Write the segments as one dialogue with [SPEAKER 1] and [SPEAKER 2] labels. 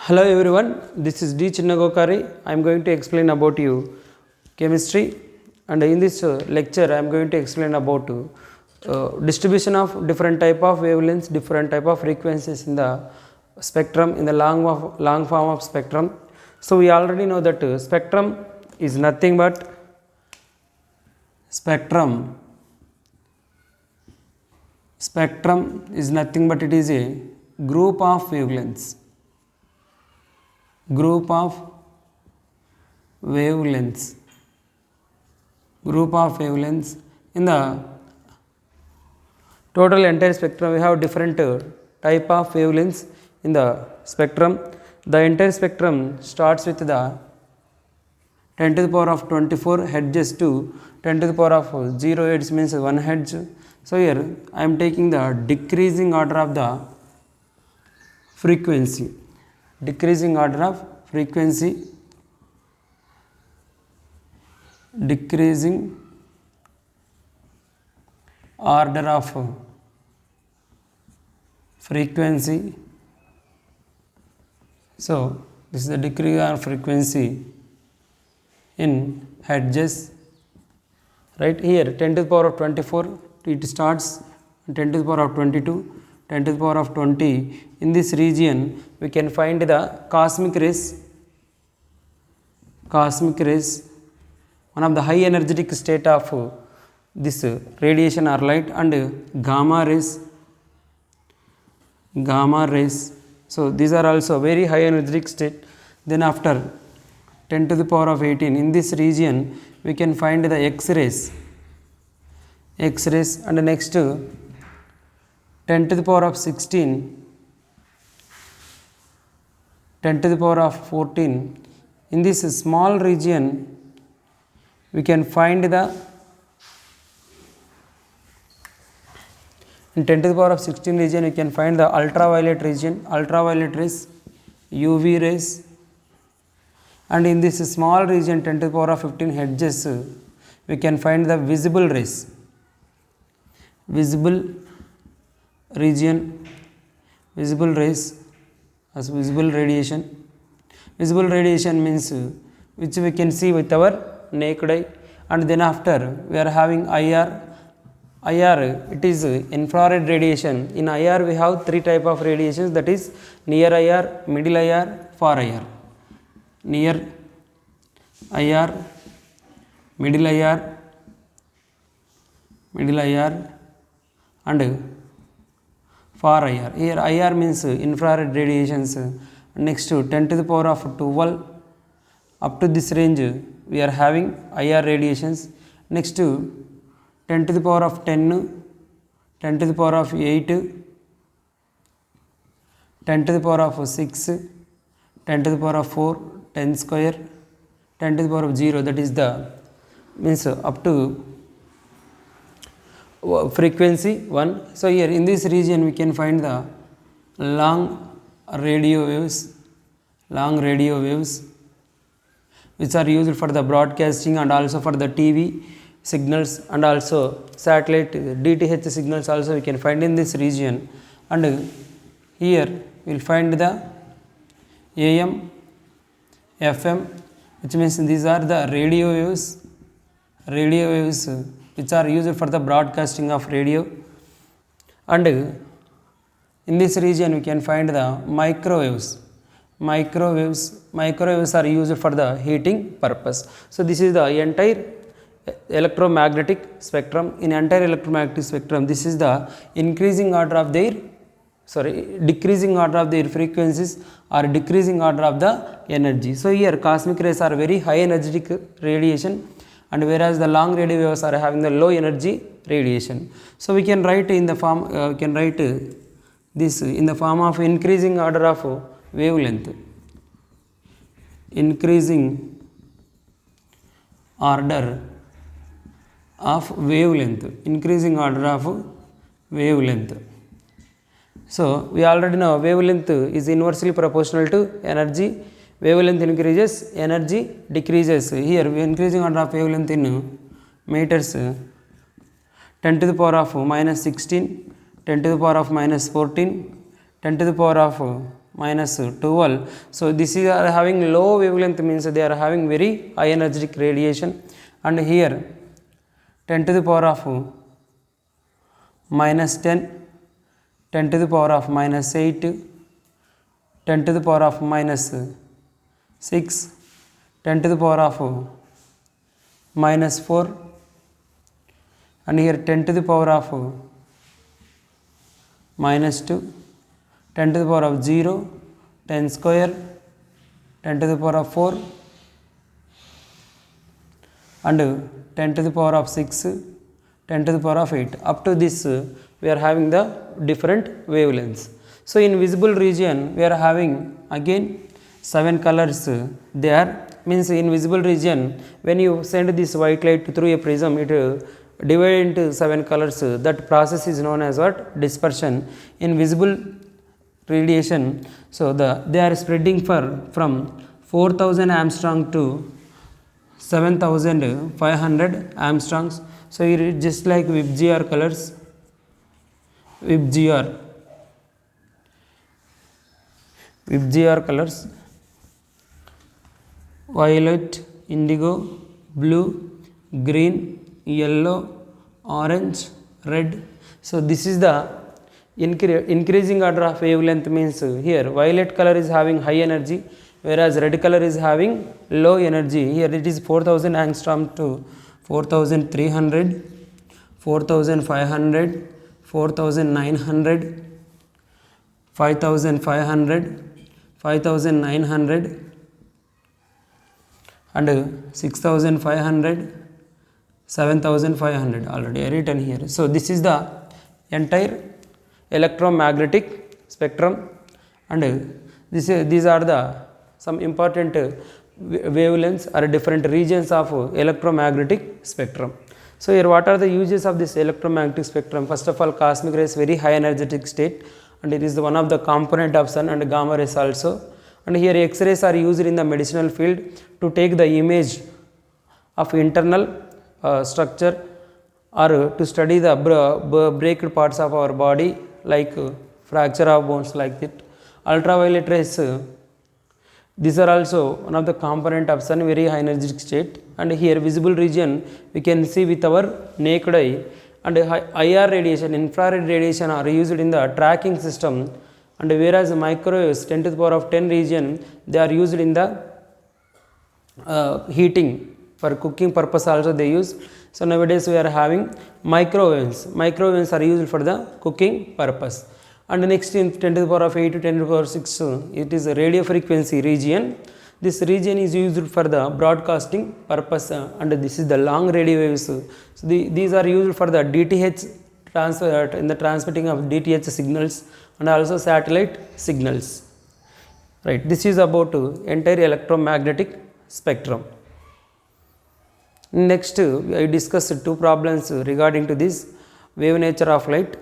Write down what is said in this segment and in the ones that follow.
[SPEAKER 1] Hello everyone, this is D. Chinnagokari. I am going to explain about you chemistry, and in this lecture I am going to explain about distribution of different type of wavelengths, different type of frequencies in the spectrum, in the long form of spectrum. So we already know that spectrum is nothing but it is a group of wavelengths. Group of wavelengths in the total entire spectrum. We have different type of wavelengths in the spectrum. The entire spectrum starts with the 10 to the power of 24 hertz to 10 to the power of 0 hertz, means 1 hertz. So here I am taking the decreasing order of the frequency. Decreasing order of frequency, decreasing order of frequency. So this is the decrease of frequency in hertz, right? Here 10 to the power of 24 it starts, 10 to the power of 22, 10 to the power of 20. In this region we can find the cosmic rays, one of the high energetic state of this radiation or light, and gamma rays. So these are also very high energetic state. Then after 10 to the power of 18, in this region we can find the X-rays, and next 10 to the power of 16, 10 to the power of 14. In this small region we can find the, in 10 to the power of 16 region we can find the ultraviolet rays, UV rays, and in this small region 10 to the power of 15 hertz we can find the visible rays, visible as visible radiation. Visible radiation means which we can see with our naked eye. And then after we are having IR, it is infrared radiation. In IR we have three type of radiations, that is near IR, middle IR, far IR. Near IR, middle IR, and far IR. Here IR means infrared radiations. Next 10 to the power of 12, up to this range we are having IR radiations. Next 10 to the power of 10, 10 to the power of 8, 10 to the power of 6, 10 to the power of 4, 10 square, 10 to the power of 0, that is the means up to frequency 1. So here in this region we can find the long radio waves, which are used for the broadcasting and also for the TV signals, and also satellite DTH signals also we can find in this region. And here we will find the AM, FM, which means these are the radio waves which are used for the broadcasting of radio. And in this region we can find the microwaves are used for the heating purpose. So this is the entire electromagnetic spectrum. In entire electromagnetic spectrum, this is the decreasing order of their frequencies or decreasing order of the energy. So here cosmic rays are very high energetic radiation, and whereas the long radio waves are having the low energy radiation. So we can write in the form this in the form of increasing order of wavelength. Increasing order of wavelength. So we already know wavelength is inversely proportional to energy. Wavelength increases, energy decreases. Here we are increasing order of wavelength in meters, 10 to the power of minus 16, 10 to the power of minus 14, 10 to the power of minus 12. So this is are having low wavelength, means they are having very high energetic radiation. And here 10 to the power of minus 10, 10 to the power of minus 8, 10 to the power of minus 6, 10 to the power of minus 4, and here 10 to the power of minus 2, 10 to the power of 0, 10 square, 10 to the power of 4, and 10 to the power of 6, 10 to the power of 8. Up to this we are having the different wavelengths. So in visible region we are having again 7 colors there, means in visible region when you send this white light through a prism, it divided into 7 colors. That process is known as what? Dispersion. In visible radiation, so they are spreading from 4000 Armstrong to 7500 Armstrongs. So it is just like WIPGR colors, WIPGR colors: violet, indigo, blue, green, yellow, orange, red. So this is the increasing order of wavelength, means here violet color is having high energy, whereas red color is having low energy. Here it is 4000 angstrom to 4300, 4500, 4900, 5500, 5900, and 6500, 7500 already I written here. So this is the entire electromagnetic spectrum, and these are the some important wavelengths or different regions of electromagnetic spectrum. So here what are the uses of this electromagnetic spectrum? First of all, cosmic rays very high energetic state, and it is one of the component of sun, and gamma rays also. And here X-rays are used in the medicinal field to take the image of internal structure, or to study the breaked parts of our body, like fracture of bones, like that. Ultraviolet rays, these are also one of the component of sun, very high energetic state. And here visible region we can see with our naked eye. And IR radiation, infrared radiation are used in the tracking system, and whereas microwaves 10 to the power of 10 region, they are used in the heating, for cooking purpose also they use. So nowadays we are having microwaves are used for the cooking purpose. And next in 10 to the power of 8 to 10 to the power of 6, it is a radio frequency region. This region is used for the broadcasting purpose, and this is the long radio waves. So these are used for the DTH transfer, in the transmitting of DTH signals, and also satellite signals. Right, this is about entire electromagnetic spectrum. Next I discussed 2 problems regarding to this wave nature of light.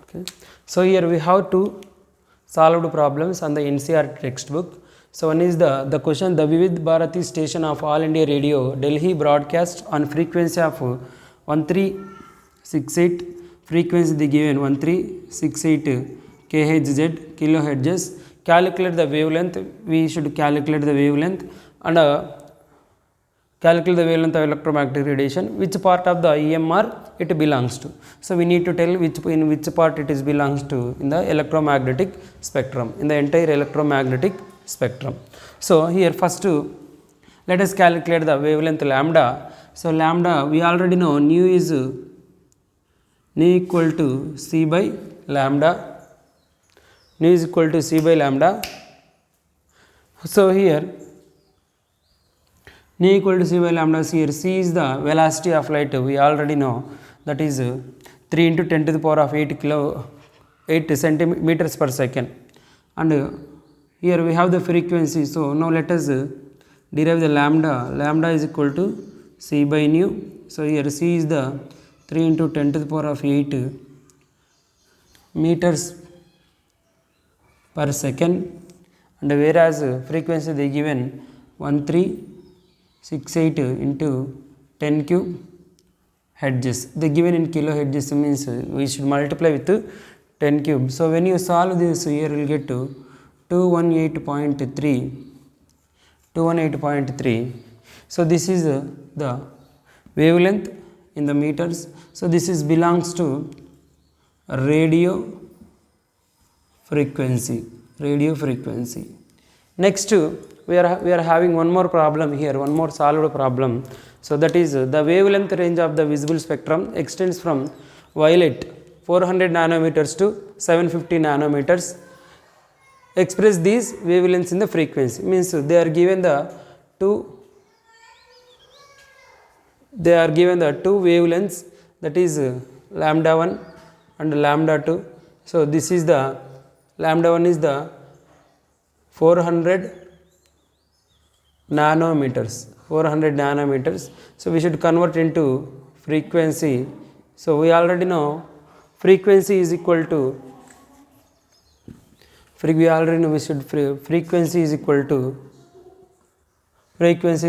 [SPEAKER 1] Okay. So here we have 2 solved problems on the NCERT textbook. So one is the question: the Vivid Bharati station of All India Radio Delhi broadcast on frequency of 1368, frequency they given 1368 kHz, kilohertz. Calculate the wavelength. We should calculate the wavelength, and calculate the wavelength of electromagnetic radiation. Which part of the EMR it belongs to? So we need to tell in which part it is belongs to in the electromagnetic spectrum, in the entire electromagnetic spectrum. So here first let us calculate the wavelength lambda. So lambda we already know nu is nu equal to C by lambda. Nu is equal to C by lambda. So here nu equal to C by lambda. So here C is the velocity of light, we already know, that is 3 into 10 to the power of 8 centimeters per second. And here we have the frequency. So now let us derive the lambda. Lambda is equal to C by nu. So here C is the 3 into 10 to the power of 8 meters per second, and whereas frequency they given 1368 into 10 cube hertz. They given in kilohertz means we should multiply with 10 cube. So when you solve this here you will get to 218.3. 218.3. So this is the wavelength in the meters. So this is belongs to radio frequency. Next we are having one more problem here, one more solved problem. So that is the wavelength range of the visible spectrum extends from violet 400 nanometers to 750 nanometers. Express these wavelengths in the frequency. Means they are given the two wavelengths, that is lambda 1 and lambda 2. So this is the lambda 1 is the 400 nanometers. So we should convert into frequency. So we already know frequency is equal to frequency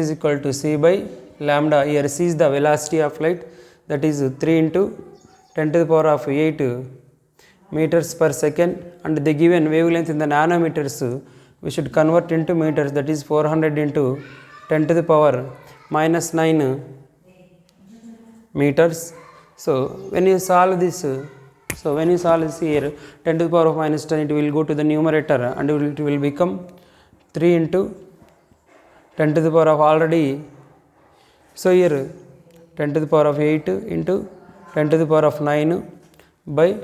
[SPEAKER 1] is equal to c by lambda. Here c is the velocity of light, that is 3 into 10 to the power of 8 meters per second, and the given wavelength in the nanometers we should convert into meters, that is 400 into 10 to the power minus 9 meters. So when you solve this here 10 to the power of minus 10, it will go to the numerator and it will become 3 into 10 to the power of already. So here 10 to the power of 8 into 10 to the power of 9 by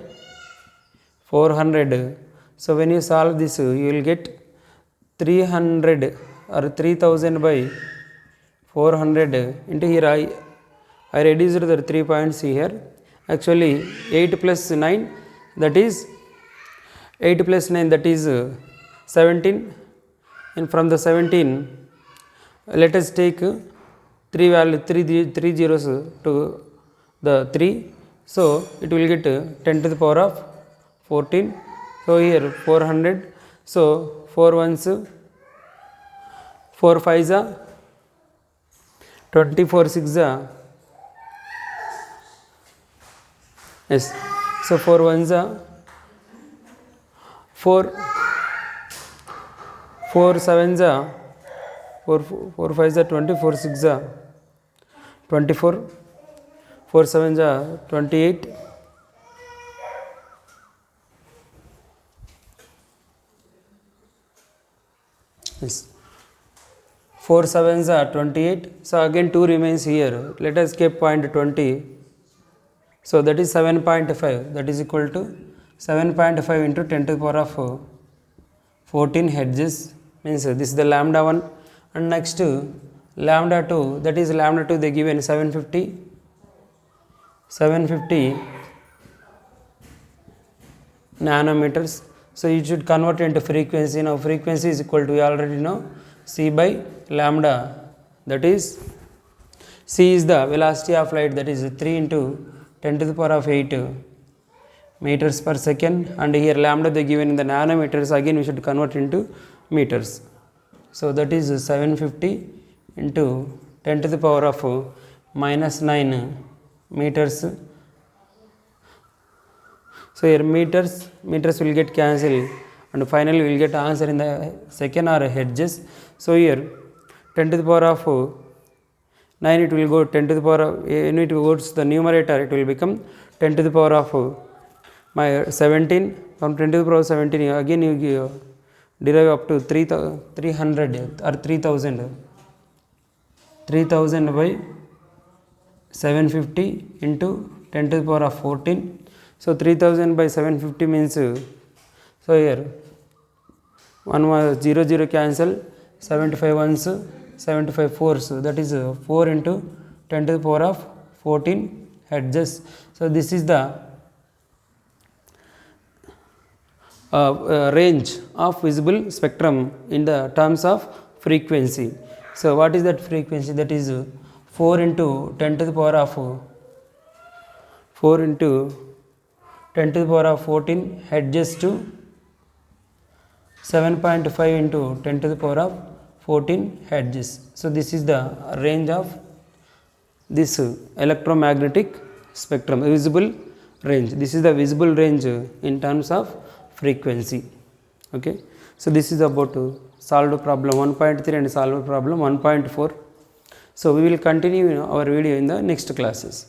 [SPEAKER 1] 400. So when you solve this you will get 300 or 3000 by 400 into here I reduced the 3 points here. Actually 8 plus 9, that is 17, and from the 17 let us take 3 zeros to the 3. So it will get 10 to the power of 14. So here 400. So 4 ones 4 5s 24 6 yes. So 4 ones 4 sevens 4 5s 24 6 24 4 sevens 28 yes. 4 sevens 28. So again 2 remains here. Let us keep point 20. So that is 7.5, that is equal to 7.5 into 10 to the power of 14 hertz. Means this is the lambda 1, and next lambda 2, that is lambda 2 they given 750 nanometers. So you should convert into frequency. Now frequency is equal to, we already know, c by lambda, that is c is the velocity of light, that is 3 into 10 to the power of 8 meters per second, and here lambda they given in the nanometers. Again we should convert into meters. So that is 750 into 10 to the power of minus 9 meters. So here meters will get cancelled, and finally we will get answer in the second or hertz. So here 10 to the power of 9, it will go 10 to the power of, when it goes to the numerator it will become 10 to the power of 17. From 10 to the power of 17 again you derive up to 300 or 3000 by 750 into 10 to the power of 14. So 3000 by 750 means, so here 1 0 cancel, 75 ones 75 fours, that is 4 into 10 to the power of 14 hertz. So this is the range of visible spectrum in the terms of frequency. So what is that frequency? That is 4 into 10 to the power of 4 into 10 to the power of 14 hertz to 7.5 into 10 to the power of 14 hertz. So this is the range of this electromagnetic spectrum, visible range. This is the visible range in terms of frequency. Okay. So, this is about solved problem 1.3 and solved problem 1.4. So, we will continue our video in the next classes.